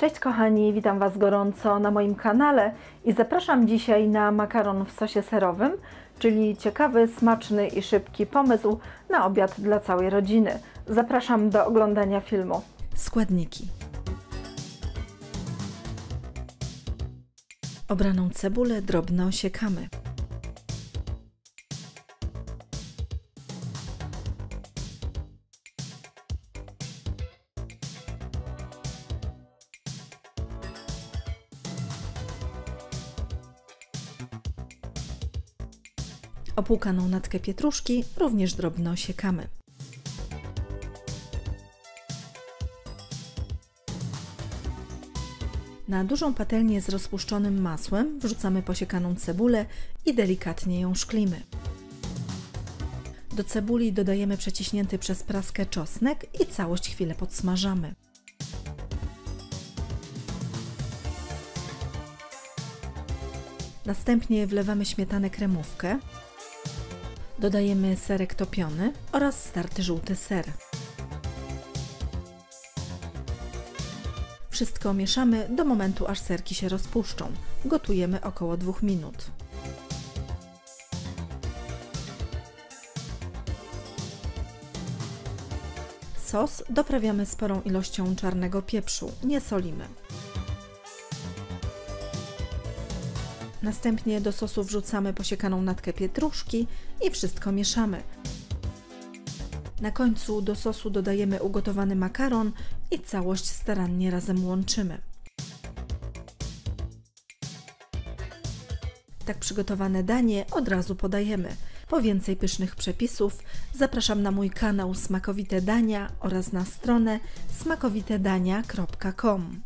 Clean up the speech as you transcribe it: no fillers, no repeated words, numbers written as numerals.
Cześć kochani, witam Was gorąco na moim kanale i zapraszam dzisiaj na makaron w sosie serowym, czyli ciekawy, smaczny i szybki pomysł na obiad dla całej rodziny. Zapraszam do oglądania filmu. Składniki: obraną cebulę drobno osiekamy. Opłukaną natkę pietruszki również drobno osiekamy. Na dużą patelnię z rozpuszczonym masłem wrzucamy posiekaną cebulę i delikatnie ją szklimy. Do cebuli dodajemy przeciśnięty przez praskę czosnek i całość chwilę podsmażamy. Następnie wlewamy śmietanę kremówkę, dodajemy serek topiony oraz starty żółty ser. Wszystko mieszamy do momentu, aż serki się rozpuszczą. Gotujemy około 2 minut. Sos doprawiamy sporą ilością czarnego pieprzu, nie solimy. Następnie do sosu wrzucamy posiekaną natkę pietruszki i wszystko mieszamy. Na końcu do sosu dodajemy ugotowany makaron i całość starannie razem łączymy. Tak przygotowane danie od razu podajemy. Po więcej pysznych przepisów zapraszam na mój kanał Smakowite Dania oraz na stronę smakowitedania.com.